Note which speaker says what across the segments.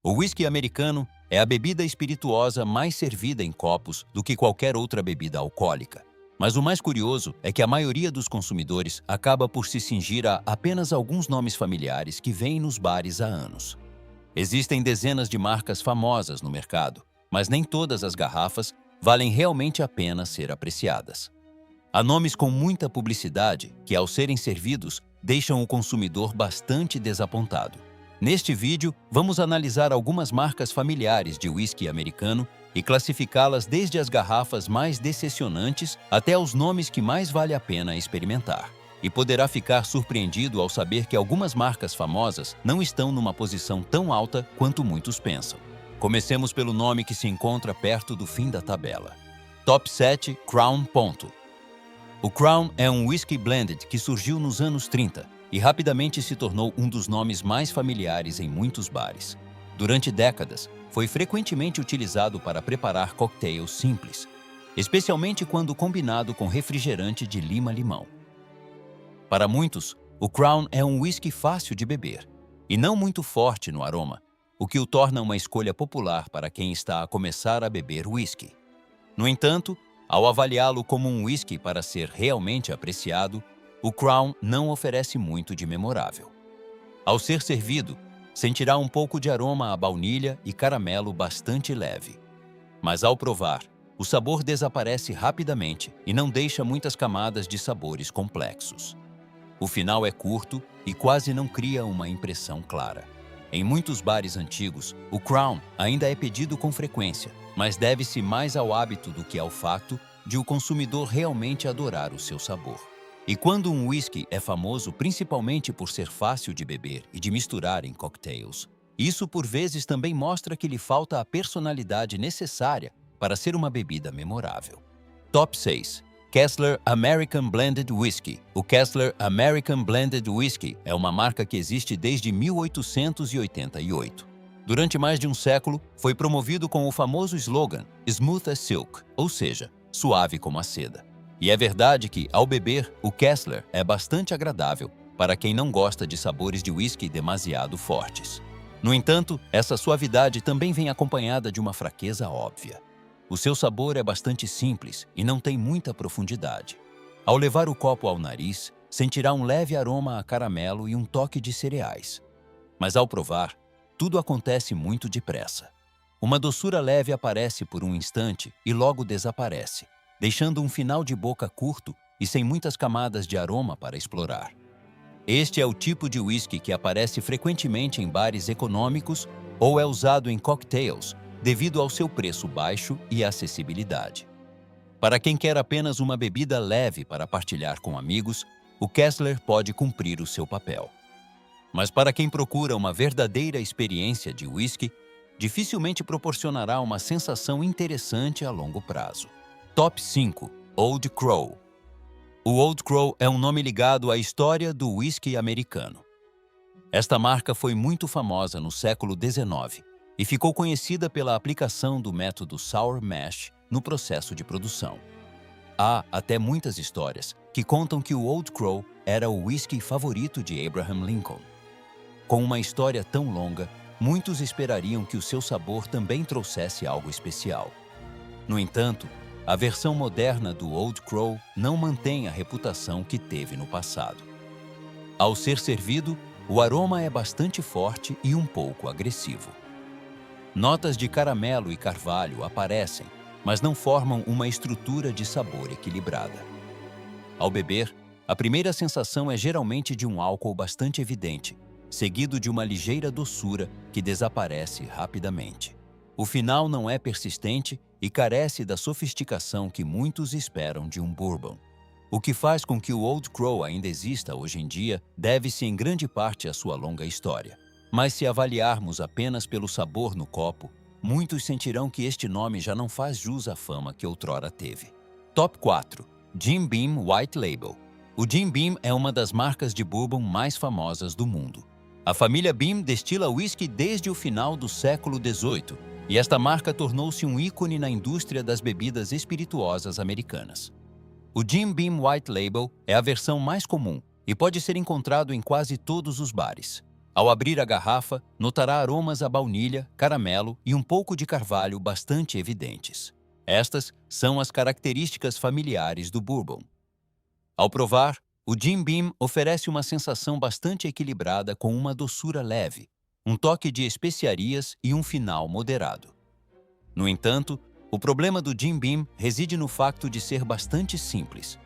Speaker 1: O whisky americano é a bebida espirituosa mais servida em copos do que qualquer outra bebida alcoólica. Mas o mais curioso é que a maioria dos consumidores acaba por se cingir a apenas alguns nomes familiares que vêm nos bares há anos. Existem dezenas de marcas famosas no mercado, mas nem todas as garrafas valem realmente a pena ser apreciadas. Há nomes com muita publicidade que, ao serem servidos, deixam o consumidor bastante desapontado. Neste vídeo, vamos analisar algumas marcas familiares de whisky americano e classificá-las desde as garrafas mais decepcionantes até os nomes que mais vale a pena experimentar. E poderá ficar surpreendido ao saber que algumas marcas famosas não estão numa posição tão alta quanto muitos pensam. Comecemos pelo nome que se encontra perto do fim da tabela. Top 7 Crown. O Crown é um whisky blended que surgiu nos anos 30 e rapidamente se tornou um dos nomes mais familiares em muitos bares. Durante décadas, foi frequentemente utilizado para preparar cocktails simples, especialmente quando combinado com refrigerante de lima-limão. Para muitos, o Crown é um whisky fácil de beber e não muito forte no aroma, o que o torna uma escolha popular para quem está a começar a beber whisky. No entanto, ao avaliá-lo como um whisky para ser realmente apreciado, o Crown não oferece muito de memorável. Ao ser servido, sentirá um pouco de aroma a baunilha e caramelo bastante leve. Mas ao provar, o sabor desaparece rapidamente e não deixa muitas camadas de sabores complexos. O final é curto e quase não cria uma impressão clara. Em muitos bares antigos, o Crown ainda é pedido com frequência, mas deve-se mais ao hábito do que ao fato de o consumidor realmente adorar o seu sabor. E quando um whisky é famoso principalmente por ser fácil de beber e de misturar em cocktails, isso por vezes também mostra que lhe falta a personalidade necessária para ser uma bebida memorável. Top 6. Kessler American Blended Whisky. O Kessler American Blended Whisky é uma marca que existe desde 1888. Durante mais de um século, foi promovido com o famoso slogan Smooth as Silk, ou seja, suave como a seda. E é verdade que, ao beber, o Kessler é bastante agradável para quem não gosta de sabores de whisky demasiado fortes. No entanto, essa suavidade também vem acompanhada de uma fraqueza óbvia. O seu sabor é bastante simples e não tem muita profundidade. Ao levar o copo ao nariz, sentirá um leve aroma a caramelo e um toque de cereais. Mas ao provar, tudo acontece muito depressa. Uma doçura leve aparece por um instante e logo desaparece, deixando um final de boca curto e sem muitas camadas de aroma para explorar. Este é o tipo de whisky que aparece frequentemente em bares econômicos ou é usado em cocktails, devido ao seu preço baixo e acessibilidade. Para quem quer apenas uma bebida leve para partilhar com amigos, o Kessler pode cumprir o seu papel. Mas para quem procura uma verdadeira experiência de whisky, dificilmente proporcionará uma sensação interessante a longo prazo. Top 5. Old Crow. O Old Crow é um nome ligado à história do whisky americano. Esta marca foi muito famosa no século XIX e ficou conhecida pela aplicação do método Sour Mash no processo de produção. Há até muitas histórias que contam que o Old Crow era o whisky favorito de Abraham Lincoln. Com uma história tão longa, muitos esperariam que o seu sabor também trouxesse algo especial. No entanto, a versão moderna do Old Crow não mantém a reputação que teve no passado. Ao ser servido, o aroma é bastante forte e um pouco agressivo. Notas de caramelo e carvalho aparecem, mas não formam uma estrutura de sabor equilibrada. Ao beber, a primeira sensação é geralmente de um álcool bastante evidente, seguido de uma ligeira doçura que desaparece rapidamente. O final não é persistente e carece da sofisticação que muitos esperam de um bourbon. O que faz com que o Old Crow ainda exista hoje em dia deve-se em grande parte à sua longa história. Mas se avaliarmos apenas pelo sabor no copo, muitos sentirão que este nome já não faz jus à fama que outrora teve. Top 4. Jim Beam White Label. O Jim Beam é uma das marcas de bourbon mais famosas do mundo. A família Beam destila whisky desde o final do século XVIII, e esta marca tornou-se um ícone na indústria das bebidas espirituosas americanas. O Jim Beam White Label é a versão mais comum e pode ser encontrado em quase todos os bares. Ao abrir a garrafa, notará aromas a baunilha, caramelo e um pouco de carvalho bastante evidentes. Estas são as características familiares do bourbon. Ao provar, o Jim Beam oferece uma sensação bastante equilibrada com uma doçura leve, um toque de especiarias e um final moderado. No entanto, o problema do Jim Beam reside no facto de ser bastante simples.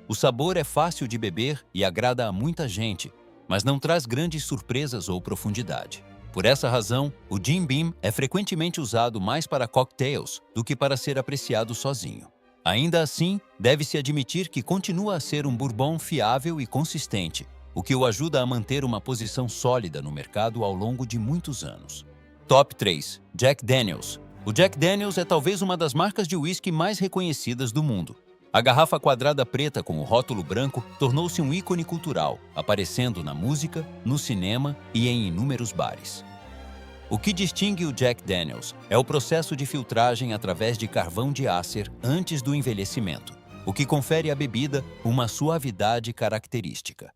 Speaker 1: O sabor é fácil de beber e agrada a muita gente, mas não traz grandes surpresas ou profundidade. Por essa razão, o Jim Beam é frequentemente usado mais para cocktails do que para ser apreciado sozinho. Ainda assim, deve-se admitir que continua a ser um bourbon fiável e consistente, o que o ajuda a manter uma posição sólida no mercado ao longo de muitos anos. Top 3. Jack Daniel's. O Jack Daniel's é talvez uma das marcas de uísque mais reconhecidas do mundo. A garrafa quadrada preta com o rótulo branco tornou-se um ícone cultural, aparecendo na música, no cinema e em inúmeros bares. O que distingue o Jack Daniel's é o processo de filtragem através de carvão de Acer antes do envelhecimento, o que confere à bebida uma suavidade característica.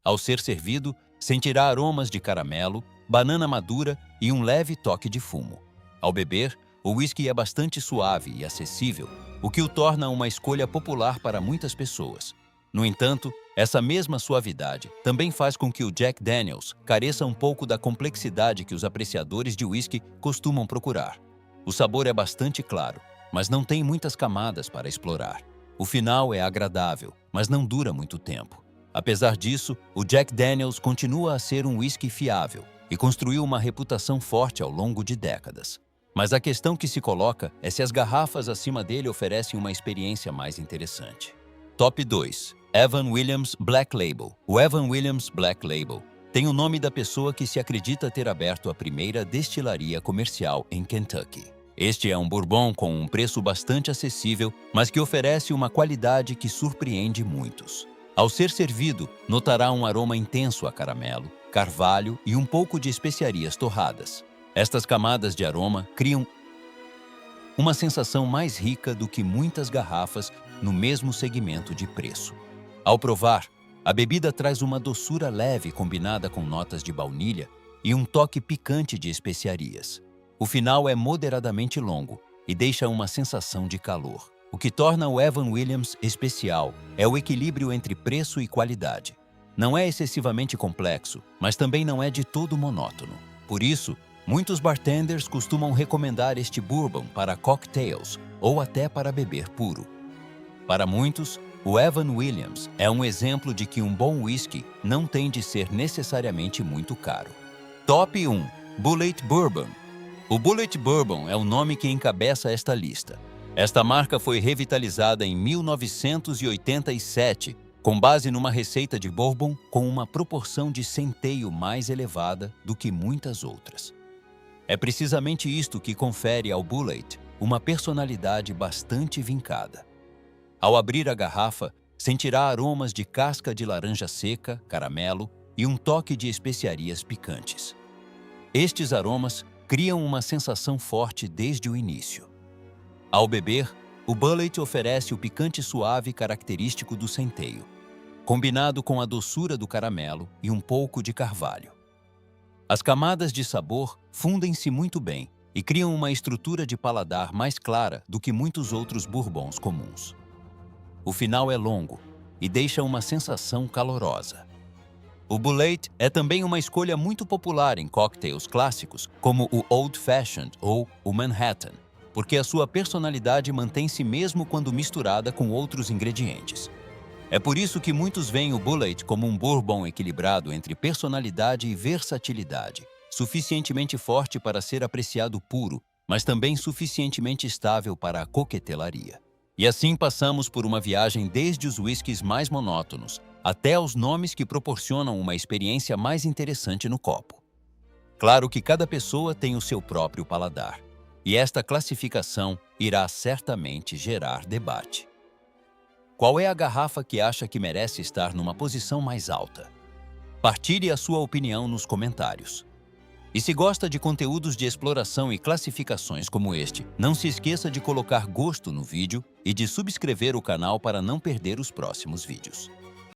Speaker 1: Ao ser servido, sentirá aromas de caramelo, banana madura e um leve toque de fumo. Ao beber, o uísque é bastante suave e acessível, o que o torna uma escolha popular para muitas pessoas. No entanto, essa mesma suavidade também faz com que o Jack Daniel's careça um pouco da complexidade que os apreciadores de uísque costumam procurar. O sabor é bastante claro, mas não tem muitas camadas para explorar. O final é agradável, mas não dura muito tempo. Apesar disso, o Jack Daniel's continua a ser um uísque fiável e construiu uma reputação forte ao longo de décadas. Mas a questão que se coloca é se as garrafas acima dele oferecem uma experiência mais interessante. Top 2. Evan Williams Black Label. O Evan Williams Black Label tem o nome da pessoa que se acredita ter aberto a primeira destilaria comercial em Kentucky. Este é um bourbon com um preço bastante acessível, mas que oferece uma qualidade que surpreende muitos. Ao ser servido, notará um aroma intenso a caramelo, carvalho e um pouco de especiarias torradas. Estas camadas de aroma criam uma sensação mais rica do que muitas garrafas no mesmo segmento de preço. Ao provar, a bebida traz uma doçura leve combinada com notas de baunilha e um toque picante de especiarias. O final é moderadamente longo e deixa uma sensação de calor. O que torna o Evan Williams especial é o equilíbrio entre preço e qualidade. Não é excessivamente complexo, mas também não é de todo monótono. Por isso, muitos bartenders costumam recomendar este bourbon para cocktails ou até para beber puro. Para muitos, o Evan Williams é um exemplo de que um bom whisky não tem de ser necessariamente muito caro. Top 1. Bulleit Bourbon. O Bulleit Bourbon é o nome que encabeça esta lista. Esta marca foi revitalizada em 1987, com base numa receita de bourbon com uma proporção de centeio mais elevada do que muitas outras. É precisamente isto que confere ao Bulleit uma personalidade bastante vincada. Ao abrir a garrafa, sentirá aromas de casca de laranja seca, caramelo e um toque de especiarias picantes. Estes aromas criam uma sensação forte desde o início. Ao beber, o Bulleit oferece o picante suave característico do centeio, combinado com a doçura do caramelo e um pouco de carvalho. As camadas de sabor fundem-se muito bem e criam uma estrutura de paladar mais clara do que muitos outros bourbons comuns. O final é longo e deixa uma sensação calorosa. O Bulleit é também uma escolha muito popular em cocktails clássicos, como o Old Fashioned ou o Manhattan, porque a sua personalidade mantém-se mesmo quando misturada com outros ingredientes. É por isso que muitos veem o Bulleit como um bourbon equilibrado entre personalidade e versatilidade, suficientemente forte para ser apreciado puro, mas também suficientemente estável para a coquetelaria. E assim passamos por uma viagem desde os whiskies mais monótonos até aos nomes que proporcionam uma experiência mais interessante no copo. Claro que cada pessoa tem o seu próprio paladar, e esta classificação irá certamente gerar debate. Qual é a garrafa que acha que merece estar numa posição mais alta? Partilhe a sua opinião nos comentários. E se gosta de conteúdos de exploração e classificações como este, não se esqueça de colocar gosto no vídeo e de subscrever o canal para não perder os próximos vídeos.